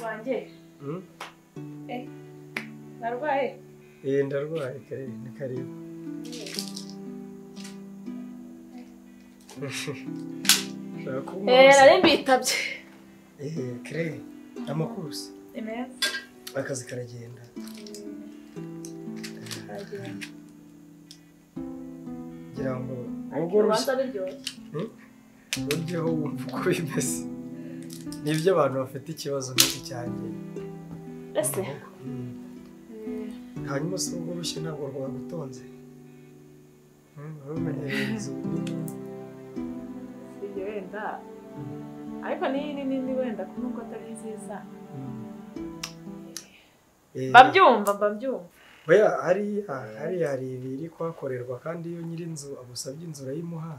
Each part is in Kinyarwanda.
wanjye narwaye ndarwaye ni karibu nari mbitabye kire amakuru se meza akazi karagenda ngira ngo ubwo urubanza biryoshye uryeho wumva uko bimeze nibyo abantu bafite ikibazo nk'iki cyanjye ese hanyuma se ubwo rushye ntabwo rwagutonze urumenyereye inzu si wenda ariko ni wenda nubwo atari nziza mbabyumva oya hariya hari ibiri kuhakorerwa kandi iyo nyiri inzu agusabye inzu urayimuha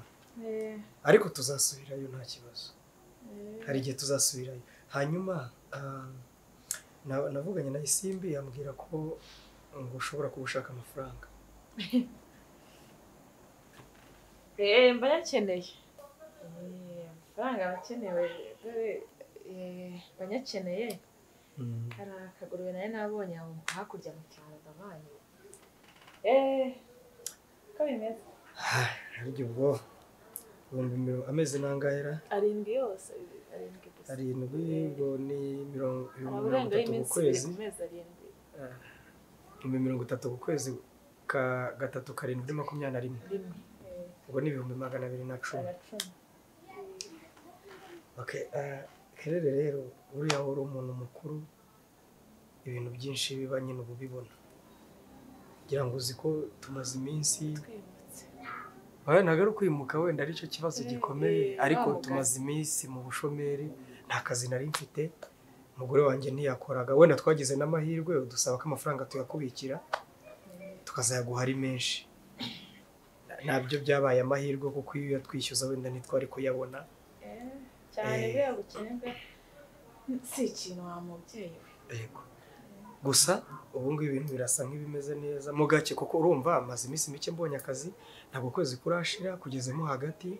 ariko tuzasubirayo nta kibazo hari igihe tuzasubirayo hanyuma navuganye na Isimbi yambwira ko ngo ushobora kuba ushaka amafaranga mba yakeneye amafaranga abakenewe banyakeneye hari akagurube nayo nabonye hakurya mu cyaro ndabanye ko bimeze harya ubwo amezi nangahera 7 yose 7 ubwo ni 30 ku kwezi 30 ku kwezi ka 3 karindwi 21 ubwo ni 210 okay kerere rero uriya uri umuntu mukuru ibintu byinshi biba nyine ubu bibona ngira ngo uzi ko tumaze iminsi ntabwo ari ukwimuka wenda aricyo kibazo gikomeye ariko tumaze iminsi mu bushomeri nta kazi nari mfite umugore wanjye ntiyakoraga wenda twagize n'amahirwe udusaba ko amafaranga tuyakubikira tukazayaguha ari menshi nabyo byabaye amahirwe kuko iyo yatwishyuza wenda ntitwari kuyabona cyane bya bukenerwa si ikintu wa mubyeyi yego gusa ubu ngubu ibintu birasa nk'ibimeze neza mu gake kuko urumva amaze iminsi mike mbonye akazi ntabwo kwezi kurashira kugezemo hagati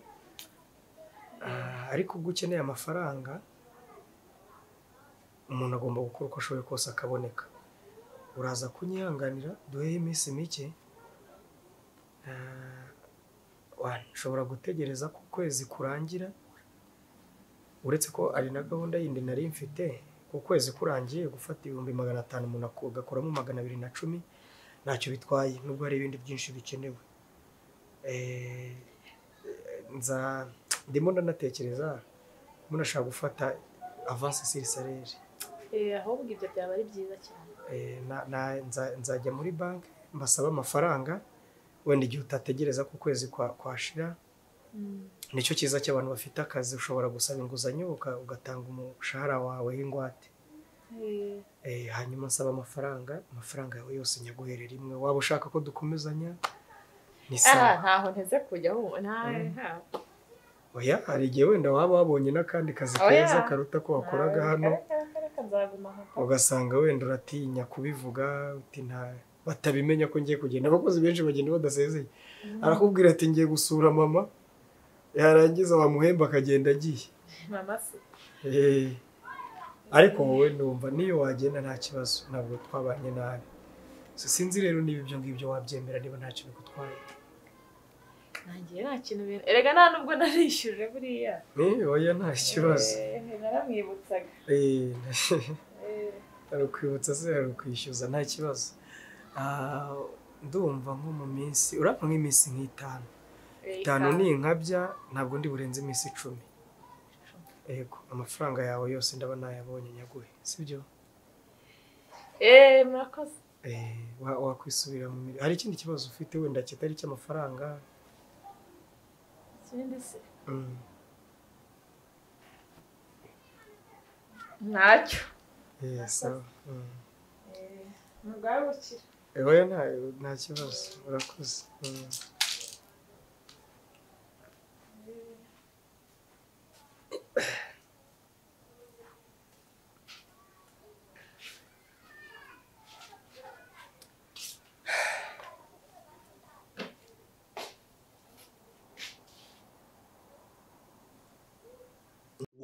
ariko ubwo ukeneye amafaranga umuntu agomba gukora uko ashoboye kose akaboneka uraza kunyihanganira duhehe iminsi mike nshobora gutegereza ko ukwezi kurangira uretse ko ari na gahunda yindi nari mfite ku kwezi kurangiye gufata 500 umuntu agakoramo 210 ntacyo bitwaye nubwo hari ibindi byinshi bikenewe ndimo ndanatekereza umuntu ashaka gufata avance sur salaire ahubwo ibyo byaba ari byiza cyane nzajya muri banki mbasaba amafaranga wenda igihe utategereza ku kwezi kwashira nicyo cyiza cy'abantu bafite akazi ushobora gusaba inguzanyo ugatanga umushahara wawe w'ingwate hanyuma nsaba amafaranga yawe yose nyaguherera imwe waba ushaka ko dukomezanya ni sawa ntaho nteze kujya oya hari igihe wenda waba wabonye n'akandi kazi keza karuta ko wakoraga hano ugasanga wenda uratinya kubivuga uti batabimenya ko ngiye kugenda abakozi benshi bagenda badasezeye arakubwira ati ngiye gusura mama yarangiza wamuhemba akagenda agiye mama se ariko wowe ndumva niyo wagenda nta kibazo ntabwo twabanye nabi sinzi rero niba ibyo ngibyo wabyemera niba nta kintu bigutwaye nanjye nta kintu erega nta nubwo narishyurire buriya oya nta kibazo naramwibutsaga ari ukwibutsa se ari ukwishyuza nta kibazo ndumva nko mu minsi urapfa nk'iminsi nk'itanu ni nkabya ntabwo ndi burenze iminsi 10 yego amafaranga yawe yose ndaba nayabonye nyaguhe sibyo murakoze wakwisubira mu hari ikindi kibazo ufite wenda kitari cy'amafaranga ikindi se ntacyo sawa mugabukira oya nta kibazo urakoze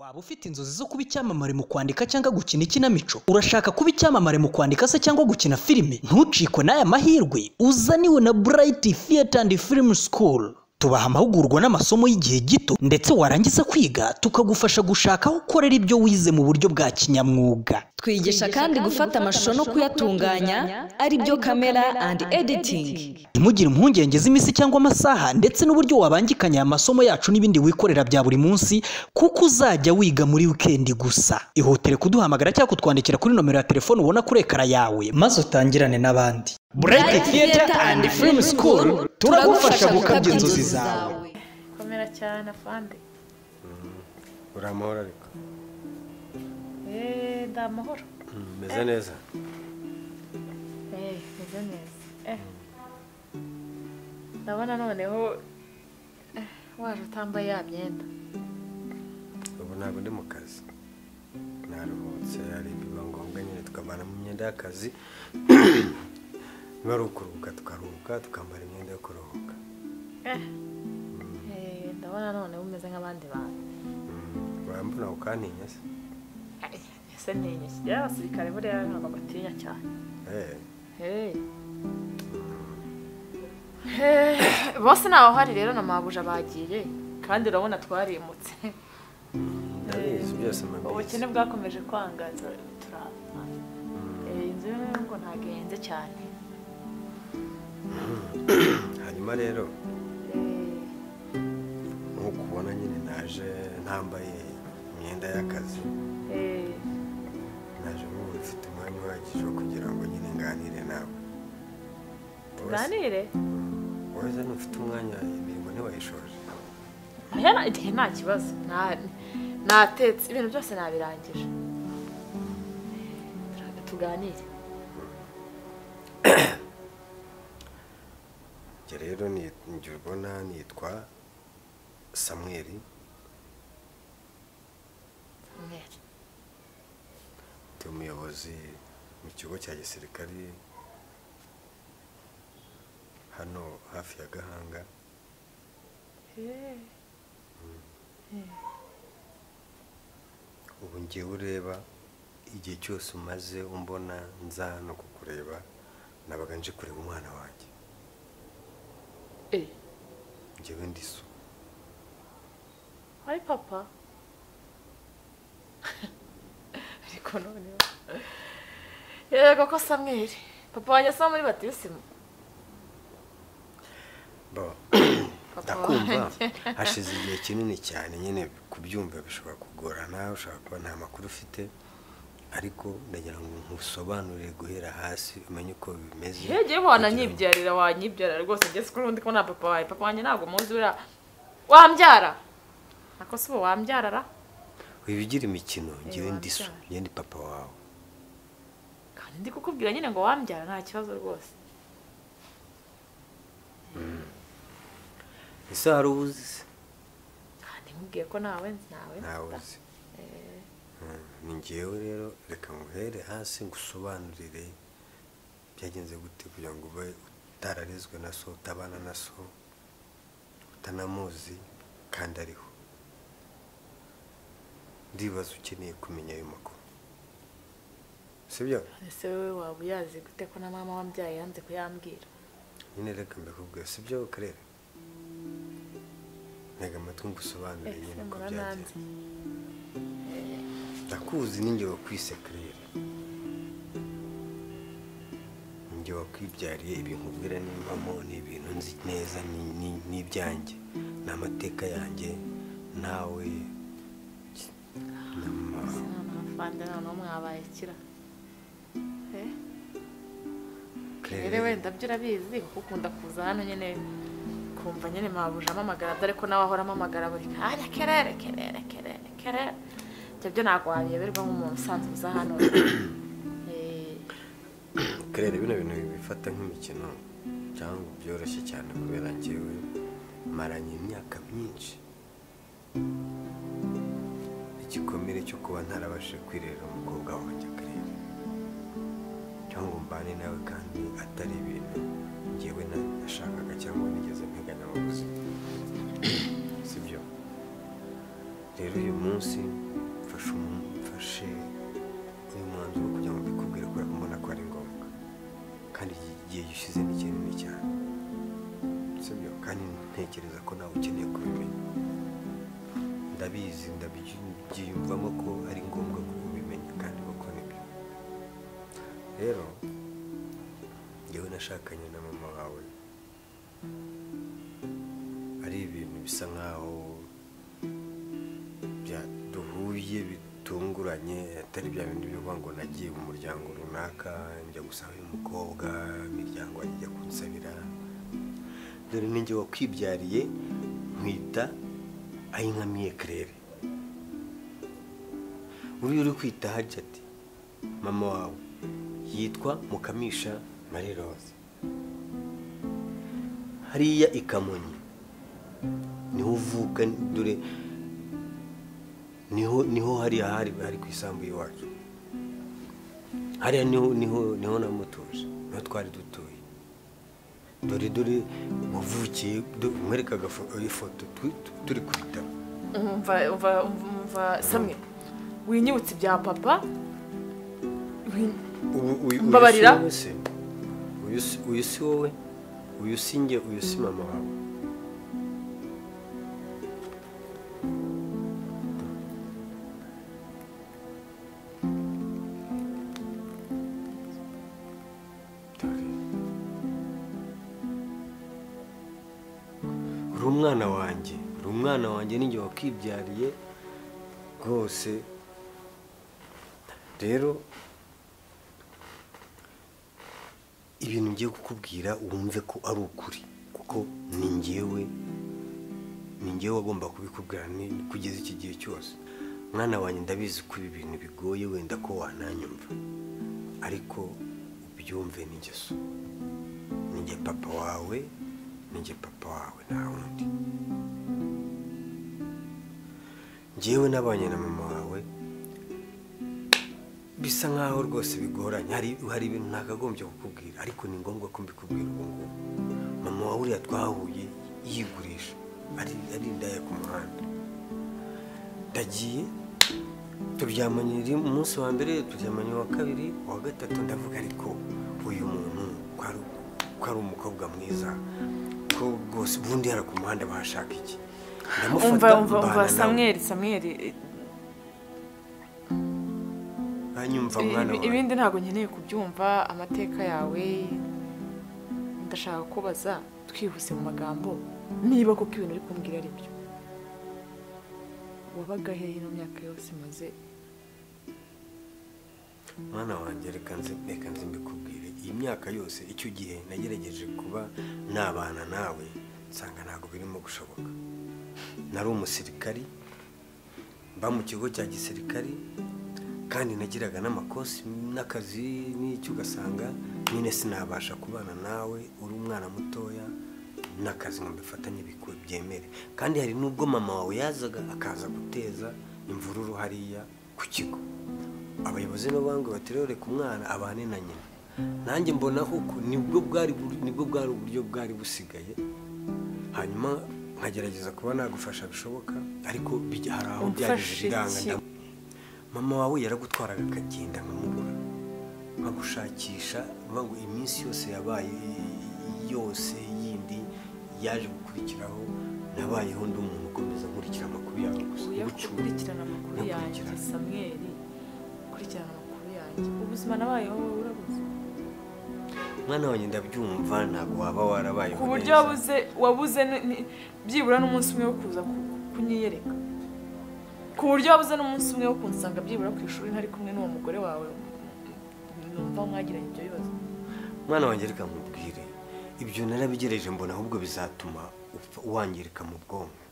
Waba ufite inzozi zo kuba icyamamare mu kwandika cyangwa gukina ikinamico? Urashaka kuba icyamamare mu kwandika se cyangwa gukina filime? Ntucikwe n'aya mahirwe uzaniwe na Bright Theatre and Film School. Tubaha amahugurwa n'amasomo y'igihe gito, ndetse warangiza kwiga tukagufasha gushaka aho ukorera ibyo wize mu buryo bwa kinyamwuga. Twigisha kandi gufata amashusho no kuyatunganya, ari byo camera and editing. Ntimugire impungenge z'imisi cyangwa amasaha, ndetse n'uburyo wabangikanya aya masomo yacu n'ibindi wikorera bya buri munsi, kuko uzajya wiga muri weekend gusa. Ihutire kuduhamagara cyangwa kutwandikira kuri nomero ya telefone ubona kuri ekara yawe, maze utangirane n'abandi. Bright Theatre and Film School, turagufasha gukabya inzozi zawe. Komera cyane afande. Uramahoro ariko. Ndamahoro. Meze neza. Meze neza. Ndabona noneho waje utambaye ya myenda. Ubu ntabwo ndi mu kazi. Naruhutse ari biba ngombwa nyine tukavana mu myenda y'akazi. Mwari ukuruhuka tukaruhuka tukambara imyenda yo kuruhuka. Ndabona none umeze nk'abandi bantu. Urambona ukantinya se? Ese ntinya. Abasirikare buriya ntabwo batinya cyane. Bose ntaho hari rero na mabuja bagiye, kandi urabona twarimutse. Ndabizi byose mabisi. Ubukene bwakomeje kwangaza turapfa. Inzu ngo ntagenze cyane. Hanyuma rero nkuko ubona nyine naje ntambaye imyenda y'akazi. Naje nk'ubu mfite umwanya uhagije wo kugira ngo nyine nganire nawe. Tuganire? Wowe se ntufite umwanya, imirimo ntiwayishoje? Nta kibazo. Natetse ibintu byose nabirangije. Tuganire. Rero njye ubona nitwa Samuel. Ndi umuyobozi mu kigo cya gisirikari hano hafi ya Gahanga. Ubu ngiye ureba igihe cyose umaze umbona nza no kukureba, nabaga nje kureba umwana wanjye. Njyewe ndi so. Ari papa? Ariko none yego ko Samuel papa wanjye asa muri batisimu. Ndakumva hashize igihe kinini cyane, nyine kubyumva bishobora kugorana, ushaka kuba nta makuru ufite, ariko ndagira ngo nkusobanurire guhera hasi umenye uko bimeze. Yegeye wanyibyarira rwose ngeze kuri undi ko na papa wawe. Papa wanjye ntabwo muzi ura wambyara. Nako se ubu wambyarara? Wibigira imikino, njyewe ndi so, njye ndi papa wawe. Kandi ndi kukubwira nyine ngo wambyara nta kibazo rwose. Ese hari ubuzi se? Kandi nkubwiye ko nawe uzi. Ni njyewe rero, reka nguhere hasi ngusobanurire byagenze gute kugira ngo ube utararezwe na so, utabana na so, utanamuzi kandi ariho. Ndibaza ukeneye kumenya ayo makuru, sibyo? Ese wowe waba uyazi gute ko na mama wambyaye yanze kuyambwira? Nyine reka mbikubwire, sibyo Claire? Ntega amatwi ngusobanurire nyine uko byagenze. Ndakuzi ninjye wakwise Claire. Ninjye wakwibyariye, ibintu ubwira n'impamo ni ibintu nzi neza, ni ibyanjye, ni amateka yanjye, nawe Afande none mwabaye kira. Claire wenda byo urabizi kuko ukunda kuza hano nyine kumva nyine mabuja amamagara, dore ko nawe ahora amamagara buri kanya Claire. Ibyo ntabwo wabiyoberwa nk'umuntu usanzwe uza hano. Claire, bino bintu bifata nk'imikino cyangwa byoroshye cyane kubera njyewe maranye imyaka myinshi. Igikomere cyo kuba ntarabashije kwirera umukobwa wanjye Claire, cyangwa mbane nawe kandi atari ibintu njyewe nashakaga cyangwa nigeze nteganya mu buzima, sibyo? Rero uyu munsi kandi ntekereza ko nawe ukeneye kubimenya. Ndabizi ndabyiyumvamo ko ari ngombwa kubimenya kandi koko nibyo. Rero yewe nashakanye na mama wawe ari ibintu bisa nkaho duhuye bitunguranye, atari bya bindi bivuga ngo nagiye mu muryango runaka njya gusaba umukobwa, imiryango ajya kunsabira. Dore ninjye wakwibyariye nkwita Ayinkamiye Claire. Uri kwita Hajati, mama wawe yitwa Mukamisha Marie Rose. Hariya Ikamonyi niho uvuka, dore niho hari ku isambu iwacu. Hariya niho namutuje, niho twari dutuye. Dore wavukiye, mwerekaga ifoto turi ku bitaro. umva samwe winyibutse ibya papa mbabarira. Uyu si wowe, uyu si njye, uyu si mama wawe. uri umwana wanjye ninjye wakwibyariye rwose. Rero ibintu ngiye kukubwira wumve ko ari ukuri, kuko ni njyewe wagomba kubikubwira kugeza iki gihe cyose. Mwana wanjye ndabizi ko ibi bintu bigoye, wenda ko wananyumva, ariko ubyumve n'ingeso. Ninjye papa wawe nta wundi. Njyewe nabanye na mama wawe bisa nkaho rwose bigoranye. Hari ibintu ntakagombye kukubwira, ariko ni ngombwa ko mbikubwira ubu ngubu. Mama wawe uriya twahuye yigurisha, ari indaya ku muhanda. Ndagiye turyamanye umunsi wa mbere, turyamanye wa kabiri, wa gatatu. Ndavuga ariko uyu muntu ko ari umukobwa mwiza, ko rwose ubundi yari ku muhanda bahashaka iki? umva Samweli anyumva mwana wawe. Ibindi ntabwo nkeneye kubyumva. Amateka yawe ndashaka kubaza twihuse mu magambo, niba koko ibintu uri kumbwira ari byo. Wabaga hehe ino myaka yose maze? Mwana wanjye reka nzi mbikubwire. Iyi myaka yose icyo gihe nagerageje kuba nabana nawe, nsanga ntabwo birimo gushoboka. Nari umusirikari, mba mu kigo cya gisirikari, kandi nagiraga n'amakosi n'akazi n'icyo, ugasanga nyine sinabasha kubana nawe. Uri umwana mutoya, n'akazi ngo mbifatanye byemere. Kandi hari n'ubwo mama wawe yazaga akaza guteza imvururu hariya ku kigo. Abayobozi n'abangwe baterere ku mwana abane na nyina. Nanjye mbona huko nibwo bwari uburyo bwari busigaye. Hanyuma nkagerageza kuba nagufasha bishoboka, ariko hari aho byagize biranga. Mama wawe yaragutwaraga akagenda nkamubura, nkagushakisha. Ngo iminsi yose yabaye yose yindi yaje gukurikiraho, nabayeho ndi umuntu ukomeza nkurikira amakuru yawe gusa. Ukurikirana amakuru yanjye Samweli, ukurikirana amakuru yanjye. Ubuzima nabayeho urabuze. Mwana wanjye ndabyumva, ntabwo waba warabayeho ku buryo wabuze byibura n'umunsi umwe wo kuza kunyiyereka. Ku buryo wabuze n'umunsi umwe wo kunsanga byibura ku ishuri ntari kumwe n'uwo mugore wawe, numva mwagiranye ibyo bibazo. Mwana wanjye reka nkubwire, ibyo narabigereje mbona ahubwo bizatuma wangirika mu bwonko.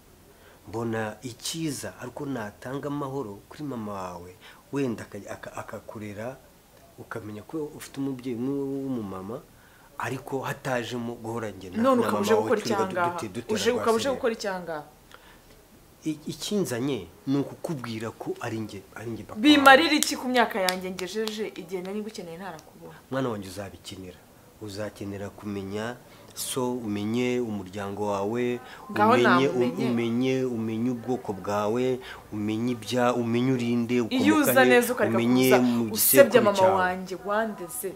Mbona icyiza ariko natanga amahoro kuri mama wawe, wenda akakurera, ukamenya ko ufite umubyeyi w'umumama, ariko hatajemo guhora ngena. None ukabuje gukora gukora icyanga. Ikinzanye ni ukukubwira ko ari njye papa. Bimarira iki ku myaka yanjye ngejeje, igihe nari ngukeneye ntarakubona? Mwana wanjye uzakenera kumenya so, umenye umuryango wawe, umenye ubwoko bwawe, umenye urinde, umenye usebye mama wanjye wandeze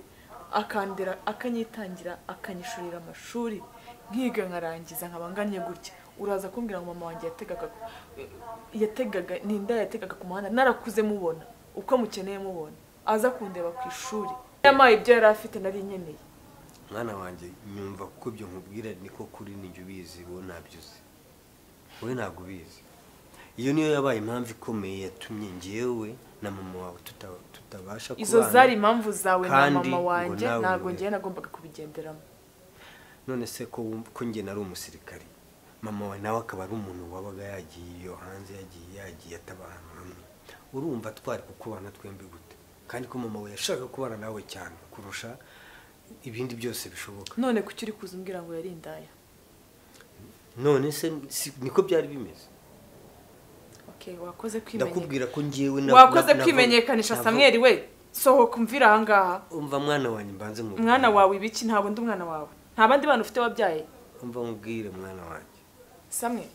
akandera, akanyitangira, akanyishurira amashuri, nkiga nkarangiza nkaba nganye gutya uraza kumbwira ngo mama wanjye yategaga ninda yategaga ku muhanda narakuze mubona uko mukeneye mubona aza kundeba ku ishuri yamaye ibyo yari afite nari nkeneye mwana wanjye nyumva kuko ibyo nkubwira niko kuri n'ibyo ubizi wowe ntabyuzi wowe ntabwo ubizi iyo niyo yabaye impamvu ikomeye yatumye njyewe na mama wawe tutabasha kubana izo zari impamvu zawe na mama wanjye ntabwo ngiye nagombaga kubigenderamo none se ko njye nari umusirikari mama wawe nawe akaba ari umuntu wabaga yagiye iyo hanze yagiye ataba ahantu hamwe urumva twari kukubana twembi gute kandi ko mama we yashaka kubana nawe cyane kurusha ibindi byose bishoboka none kuki uri kuza umbwira ngo yari indaya none se niko byari bimeze okay wakoze ndakubwira ko ngiyewe wakoze kwimenyekanisha Samuel we sohoka umvira aha ngaha umva mwana wanjye mbanze mu mwana wawe ibiki ntabwo ndi umwana wawe nta bandi bana ufite wabyaye umva mubwire mwana wanjye Samuel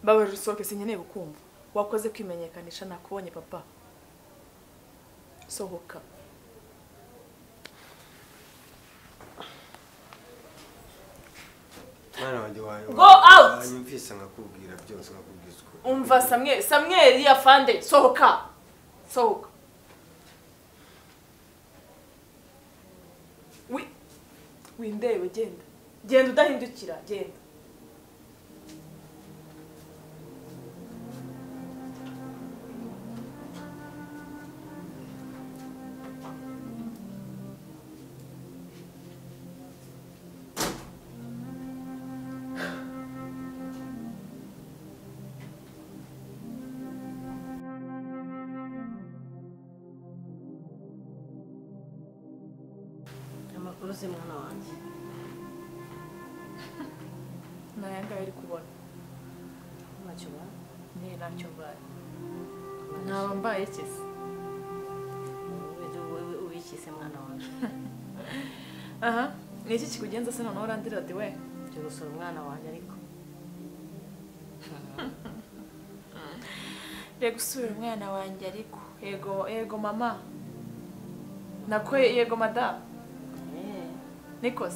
babaje usohoke sinkeneye kukumva wakoze kwimenyekanisha nakubonye papa sohoka mwana wanjye go out wanyumvise nkakubwira byose nkakubwiza uko umva Samuel yafande sohoka windebe genda udahindukira genda uruzi mwana wanjye nayanga yari kubona ntacyo ba ntacyo mbaye naba mbaye kese ubikise mwana wanjye aha ni iki kikugenza se noneho urandira de we cyo gusura umwana wanjye ariko rego gusura umwana wanjye ariko yego mama nako yego madam Nikos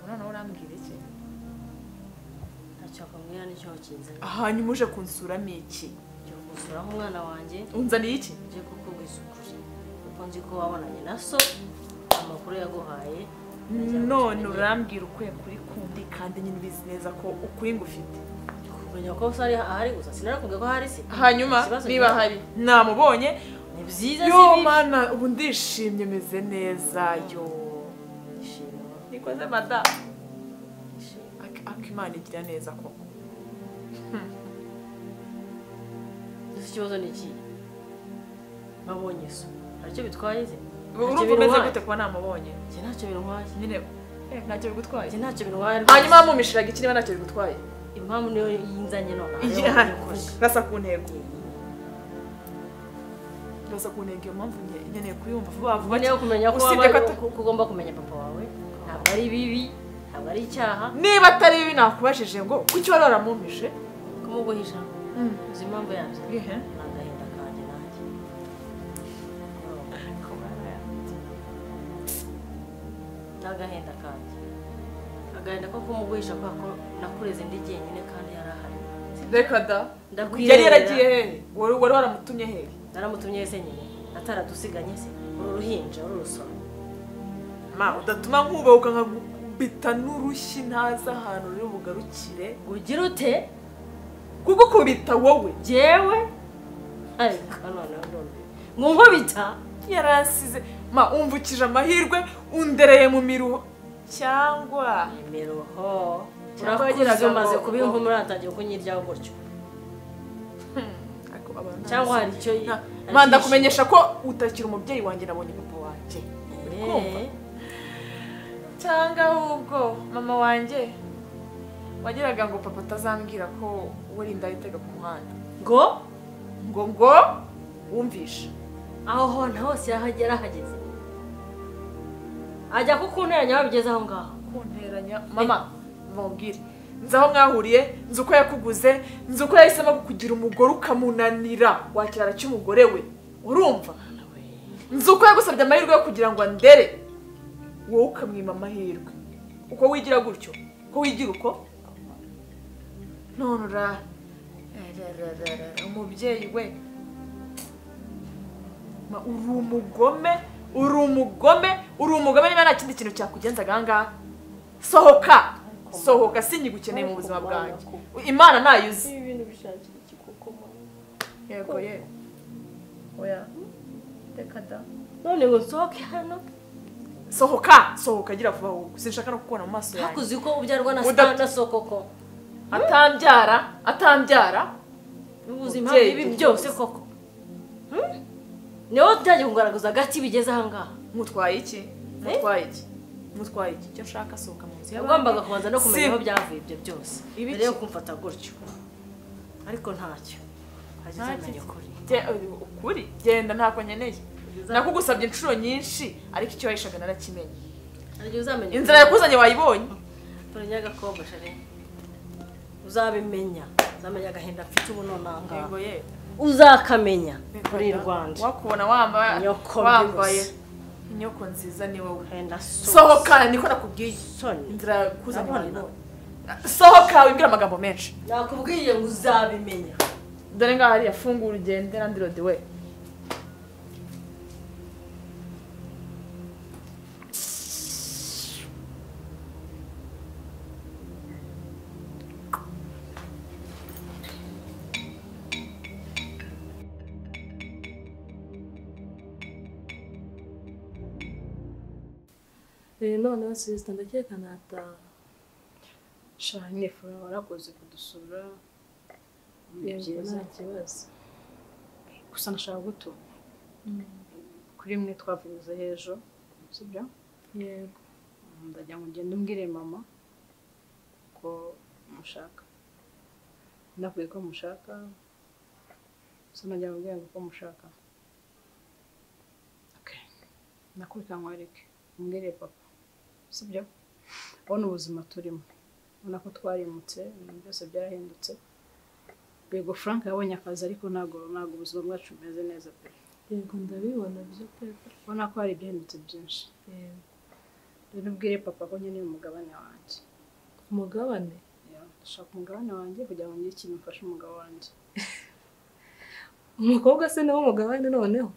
noneho urambwira iki ntacyo akamwira n'icyo kinzanye hanyuma uje kunsuramo iki cyo gusura umwana wanjye unzaniye iki je kukubwiza ukuri kuko nzi ko wabonanye na so amakuru yaguhaye none urambwira ukwiye kuri kundi kandi nyine ubizi neza ko ukuri ngufite kumenya ko sari ahari gusa sinarakubwiye ko hari se hanyuma niba hari namubonye ni byiza yo mana ubu ndishimye meze neza yo nikoze mada akimana igira neza koko ikibazo ni iki mabonye so aricyo bitwaye ze urumva umeze gute kuba namubonye ntacyo bintwaye nyine ntacyo bigutwaye ntacyo bintwaye hanyuma mumishiraga iki niba ntacyo bigutwaye impamvu niyo yinzanye none rasa ku ntego rasa ku ntego iyo mpamvu nkeneye kuyumva vuba vuba niyo kumenya ko ugomba kumenya papa wawe ntabwo ari bibi ntabwo ari icyaha niba atari bibi nakubajije ngo kuki wari waramumishe kumuguhisha uzi impamvu yabyo n'agahinda kanjye nanjye n'agahinda kanjye agahinda ko kumuguhisha kubera ko nakureze ndi jyenyine kandi yari ahari reka da yari yaragiye hehe wari waramutumye hehe naramutumye se nyine ataradusiganye se uru ruhinja uru rusoro ma udatuma nkubahuka nkagubita n'urushyi ntazi ahantu ruri bugarukire ugira ute kugukubita wowe jewe ariko none ngo nkubita yarasize ma umvukije amahirwe undereye mu miruho cyangwa imiruho urakuze umaze kuba inkumi uratangiye kunyiryaho gutyo cyangwa hari icyo manda kumenyesha ko utakira umubyeyi wanjye nabonye papa wanjye cyangwa ahubwo mama wanjye wagiraga ngo papa atazambwira ko we rinda yitega ku muhanda ngo wumvishe aho hona hose yahagera hageze ajya kukunteranya aho bigeze aho ngaho kunteranya mama mubwire nzi aho mwahuriye nzi uko yakuguze nzi uko yahisemo kukugira umugore ukamunanira wakirara cy'umugore we urumva nzi uko yagusabye amahirwe yo kugira ngo andere wowe ukamwima amahirwe uko wigira gutyo ko ko wigira uko none umubyeyi we uri umugome niba nta kindi kintu cyakugenzaga ahangaha sohoka sinyigukeneye mu buzima bwanjye imana ntayo uzi ibintu bishakira ikikoko yego oya reka da none ngo sohoke hano sohoka gira vuba ahubwo sinshaka no kukubona mu maso yanjye hakuzi ko ubyarwa na sokoko atambyara ubuzima bibi byose koko niho tujya kugaragaza agati bigeze ahangaha mutwaye iki icyo nshaka sohoka mu nzu yagombaga kubanza no kumenya aho byavuye ibyo byose mbere yo kumfata gutyo ariko ntacyo hazizamenya ukuri genda ntako nkeneye nakugusabye inshuro nyinshi ariko icyo wahishaga narakimenye inzira yakuzanye wayibonye dore nyagakobwa shari uzabimenya uzamenya agahinda mfite ubu nonanga uzakamenya muri Rwanda wakubona wambaye inyoko nziza ni wowe sohoka niko nakubwiye inzira yakuzanye wayibonye sohoka wibwira amagambo menshi nakubwiye ngo uzabimenya dore ngaho hariya fungura ugende nandi rode we noneho sister ndakeka nataha shani fura warakoze kudusura yego nta kibazo gusa nashaka guto kuri mwe twavuze hejo sibyo yego ndajya ngo ngende umbwire mama ko mushaka nakwiye ko mushaka sinajya mbwira ko mushaka okay nakurika nkwereke umbwire papa sibyo ubona ubuzima turimo ubona ko twarimutse ibintu byose byarahindutse yego Frank yabonye akazi ariko ntago ubuzima bwacu bumeze neza pe yego ndabibona byo pe ubona ko hari ibyahindutse byinshi rero ubwire papa ko nkeneye umugabane wanjye umugabane ndashaka umugabane wanjye kugira ngo ngire ikintu mfashe umugabo wanjye umukobwa se nawe umugabane noneho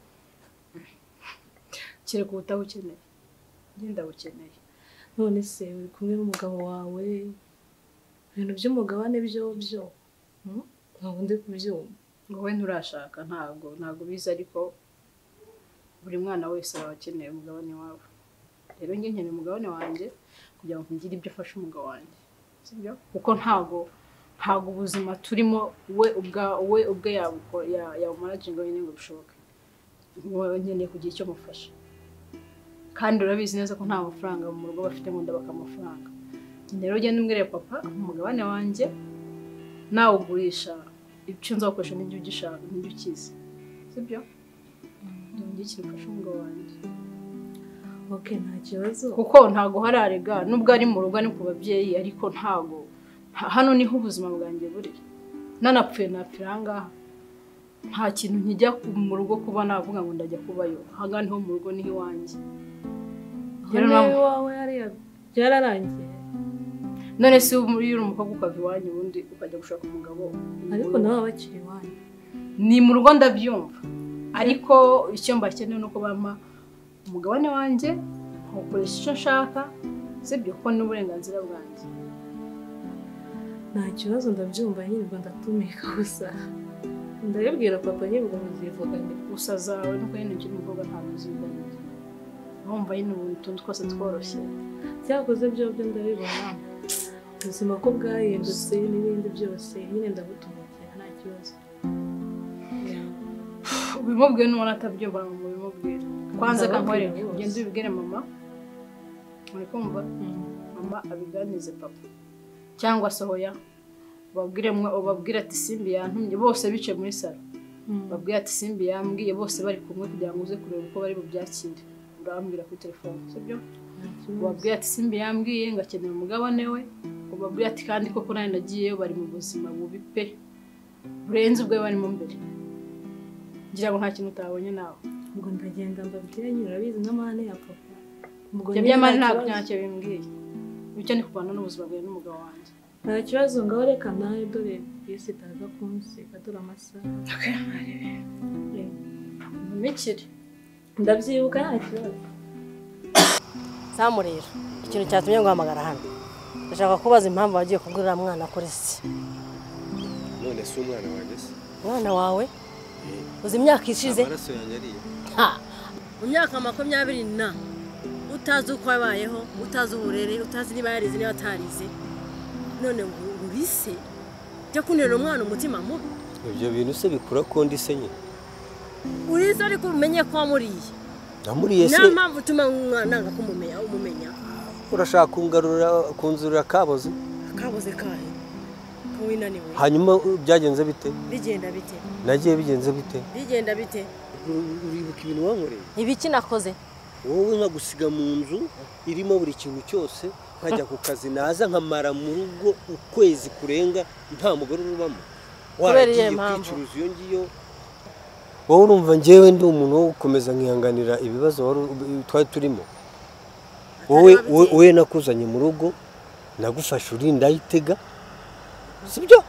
kereka utawukeneye ngenda ukeneye none se uri kumwe n'umugabo wawe ibintu by'umugabane byo ntabwo ndi kubyumva ngo we nturashaka ntabwo biza ariko buri mwana wese aba akeneye umugabane wawe rero njye nkeneye umugabane wanjye kugira ngo ngire ibyo afashe umugabo wanjye sibyo kuko ntabwo ubuzima turimo we ubwe yawumaraginga wenyine ngo bishoboke nkeneye kugira icyo mufasha kandi urabizi neza ko nta mafaranga mu rugo bafite mu nda bakamafaranga rero ugenda umbwire papa umugabane wanjye nawe ugurisha icyo nzakoresha n'ibyo ugishaka n'ibyo ukizi sibyo ngiye kirufasha umugabo wanjye okay nta kibazo kuko ntago hararega nubwo ari mu rugo ni ku babyeyi ariko ntago hano niho ubuzima bwanjye buri nanapfuye napfira ngaha nta kintu nkijya mu rugo kuba navuga ngo ndajya kubayo hanga niho mu rugo niho iwanjye rero nawe wawe byararangiye none se uri umukobwa ukava iwanyu ubundi ukajya gushaka umugabo ariko nawe bakiri iwanyu ni mu rugo ndabyumva ariko icyo mbakeneye nuko bampa umugabane wanjye nkoresha icyo nshaka sibyo ko n'uburenganzira bwanjye nta kibazo ndabyumva nyine ubwo ndatumika gusa ndabibwira papa nyine ubwo muzivugane gusa zawe nuko nyine ukiri umukobwa ntabwo uziganira wumva nyine utuntu twose tworoshye byakoze byo ndabibona ubuzima ko bwahindutse n'ibindi byose nyine ndabutumikira nta kibazo ubimubwire n'ubona atabyumva ngo ubimubwire kwanza kankwereke ugende ubibwire mama uri kumva mama abiganize papa cyangwa se hoya ubabwire ati Simbi yantumye bose bicaye muri salo babwire ati Simbi yambwiye bose bari kumwe kugira ngo uze kureba uko bari bubyakire urambwira kuri telefone sibyo ubabwire ati Simbi yambwiye ngakenera umugabane we ubabwire ati kandi koko nari nagiyeyo bari mu buzima bubi pe burenze ubwo barimo mbere ngira ngo nta kintu utabonye nawe ubwo ndagenda mbabwire nyine urabizi n'amahane ya papa ibyo by'amahane ntabwo ntacyo bimbwiye bityo ni kubana n'ubuzima bwawe n'umugabo wanjye. nta kibazo ngaho reka nawe dore yesi itaza kunsiga dore amasaha Mikiri ndabyibuka nta kibazo. Samu rero ikintu cyatumye nguhamagara hano ndashaka kubaza impamvu wagiye kugurira mwana kuri se. none si umwana wanjye se Mwana wawe uzi imyaka ishize amaraso yanjye ariye mu myaka 20 utazi uko yabayeho, utazi uburere, utazi niba yarize niba atarize, none ngo urise cyo kunera umwana umutima mubi. ibyo bintu se bikura ko ndi se nyine Urize ariko umenye ko wamuriye. namuriye se Nta mpamvu utuma umwana nga kumumenya. urashaka kunzurira kaboze Akaboze kahe kawinaniwe. hanyuma byagenze bite Bigenda bite? nagiye bigenze bite Bigenda bite? uribuka ibintu wankoreye Ibiki nakoze? wowe nkagusiga mu nzu irimo buri kintu cyose nkajya ku kazi naza nkamara mu rugo ukwezi kurenga nta mugore urubamo waragiye kwicuruza iyo ngiyo wowe urumva njyewe ndi umuntu wo gukomeza nkihanganira ibibazo twari turimo wowe nakuzanye mu rugo nagufashe urinda ayitega sibyo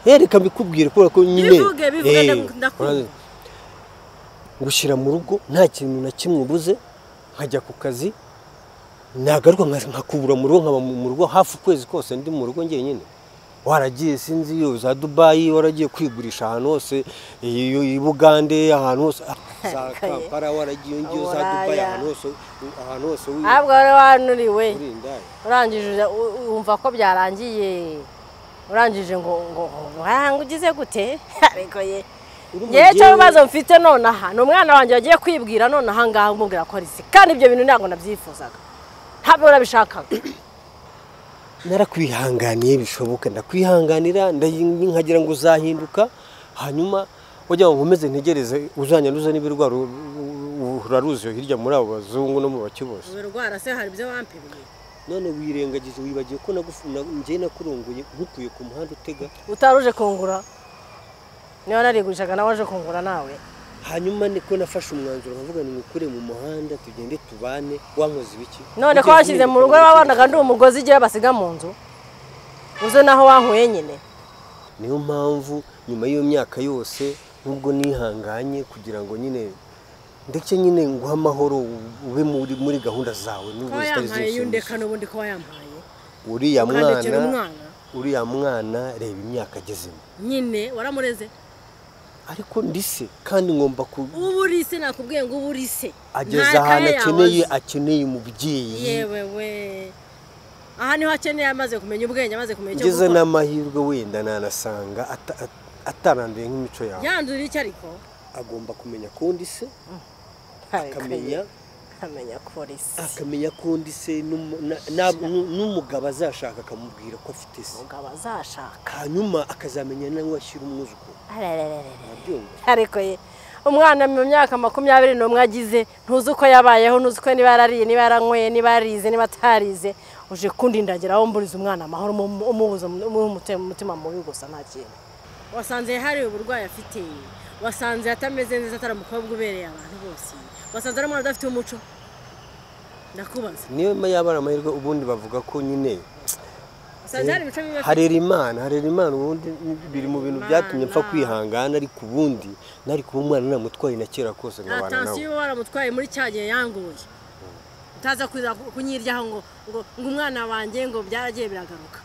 reka mbikubwire kubera ko nyine ngushyira mu rugo nta kintu na kimwe ubuze nkajya ku kazi nagaruka nkakubura mu rugo nkaba mu rugo hafi ukwezi kose ndi mu rugo njyenyine waragiye sinzi iyo za Dubai waragiye kwigurisha ahantu hose i Bugande ahantu hose za Kampala waragiye ngiyo za Dubai ahantu hose ahubwo wari wanuriwe urangije wumva ko byarangiye urangije ngo ugize gute ariko ye ngiye cyo bibazo mfite none aha ni umwana wanjye wagiye kwibwira none aha ngaha umubwira ko ari se kandi ibyo bintu ntabwo nabyifuzaga ntabwo urabishakaga narakwihanganiye bishoboka ndakwihanganira nkagira ngo uzahinduka hanyuma wajya ngo nkomeze ntegereze uzanyanduza n'ibirwara uraruziyo hirya muri abo bazungu no mu bakibose ibirwara se hari ibyo wampimye none wirengagije wibagiye ko njye nakurunguye nkukuye ku muhanda utega utaruje kungura niba narigurishaga nawe waje kungura nawe hanyuma niko nafashe umwanzuro nkavuga ni mukure mu muhanda tugende tubane wankoze ibiki none ko washyize mu rugo wabanaga ndi umugozi igihe basiga mu nzu uzo naho wankuye nyine niyo mpamvu nyuma y'iyo myaka yose nubwo nihanganye kugira ngo nyine ndetse nyine nguha amahoro ube muri gahunda zawe n'ubu zitari zose yundeka n'ubundi ko wayampaye uriya mwana reba imyaka agezemo nyine waramureze ariko ndise kandi ngomba uburise nakubwiye ngo uburise ageze ahantu akeneye umubyeyi yewe we aha niho akeneye amaze kumenya ubwenge amaze kumenya icyo gukora ngeze n'amahirwe wenda nanasanga ataranduye nk'imico yawe yandura iki ariko agomba kumenya ko ndise akamenya ko ndise n'umugabo azashaka akamubwira ko afite se umugabo azashaka hanyuma akazamenya nawe washyira umwuzukuru ariko ye umwana mu myaka 21 agize ntuzi uko yabayeho ntuzi ko niba yarariye niba yaranyweye niba yarize niba atarize uje kundindagira aho mburiza umwana amahoro umubuza umutima mubi gusa nta kintu wasanze hari uburwayi afite wasanze atameze neza ataramukobwa ubereye abantu bose wasanze ari umwana udafite umuco ndakubaza niyo yabara amahirwe ubundi bavuga ko nyine harera imana ubundi biri mu bintu byatumye mpfa kwihangana ariko ubundi nari kuba umwana namutwaye na kera kose nkabana nawe atansiyo waramutwaye muri cyagiye yanguye utaza kunyiryaho ngo umwana wanjye ngo byaragiye biragaruka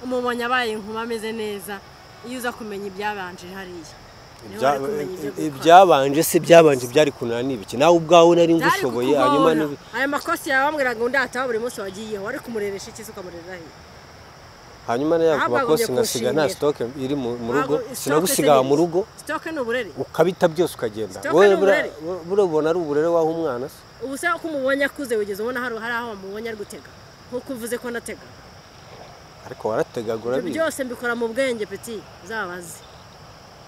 umubonye abaye inkuma ameze neza iyo uza kumenya ibyabanje hariya ibyabanje se byabanje byari kunana n'ibiki nawe ubwawe nari ngushoboye hanyuma aya makosi yawe bambwiraga ngo ndataho buri munsi wagiyeho wari kumureresha iki se ukamurera he hanyuma nayo ku makosi ngasiga nta stoke iri mu rugo sinagusiga mu rugo stoke ni uburere ukabita byose ukagenda wowe burabona ari uburere waho umwana se ubu se ko umubonye akuze wigeze ubona hari aho wamubonye ari gutega nkuko uvuze ko natega ariko warategagura byose mbikora mu bwenge petit zabazi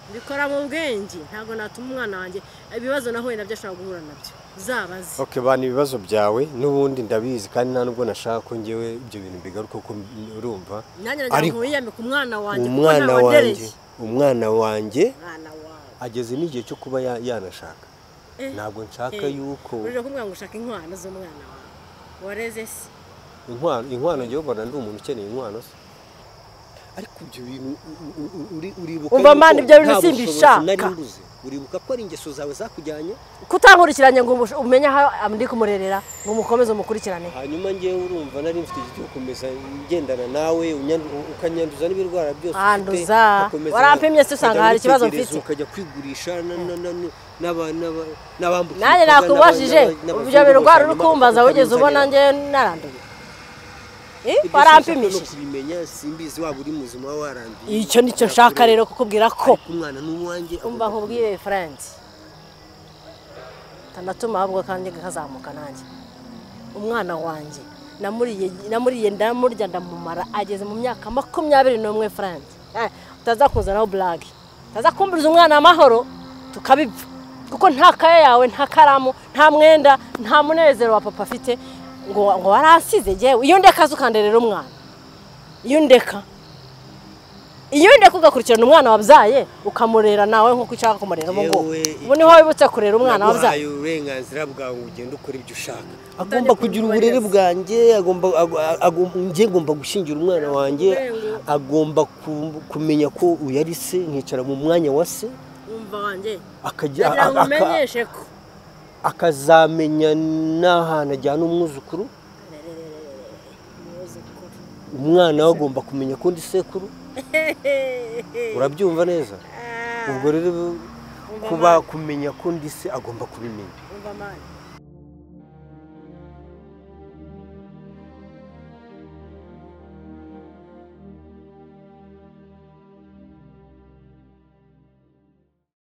mbikora mu bwenge ntago natuma umwana wanjye ibibazo nahuye nabyo ashobora guhura nabyo zabazi bana ibibazo byawe n'ubundi ndabizi kandi nta nubwo nashaka ko ngewe ibyo bintu bigaruka ko urumva ariko wiyambika umwana wanjye ageze n'igihe cyo kuba yanashaka ntabwo nshaka yuko urije kumubwira ngo ushaka inkwano z'umwana wawe wareze se inkwano ngiye ubona ndi umuntu ukeneye inkwano se ariko ibyo bintu uribuka umva mani ibyo bintu simbishaka uribuka ko ari ingeso zawe zakujyanye kutankurikiranye ngo umenye aho ndi kumurerera ngo umukomeze umukurikirane hanyuma ngewe urumva nari mfite igiti gukomeza ngendana nawe ukanyanduza n'ibirwara byose anduza warampimye se usanga hari ikibazo mfite ukajya kwigurisha n'abambuka nanjye nakubajije ibyo birwara uri kumbaza wigeze ubona nge naranduye warampimishije kubimenya simbizi waba uri muzima waranduye icyo nicyo nshaka rero kukubwira ko umwana n'uwanjye umva nkubwire friends tanatuma ahubwo kandi kazamuka nanjye umwana wanjye namuriye ndamurya ndamumara ageze mu myaka 21 friends utaza kuzanaho blague utaza kumbiriza umwana amahoro tukabipfa kuko nta kaya yawe nta karamu nta mwenda nta munezero wa papa afite ngo warasize jewe iyo ndeka zukanderera umwana iyo ndeka ugakurikirana umwana wabyaye ukamurera nawe nkuko ushaka kumurera ngo ubu niho wibutse kurera umwana wabyaye uburenganzira bwawe ugenda ukora ibyo ushaka agomba kugira uburere bwanjye ngomba gushingira umwana wanjye agomba kumenya ko uyari se nkicara mu mwanya wa se umva wanjye akajya amenyeshe ko akazamenya n'ahantu ajyana umwuzukuru umwana we agomba kumenya ko ndi sekuru urabyumva neza ubwo rero kuba kumenya ko ndi se agomba kubimenya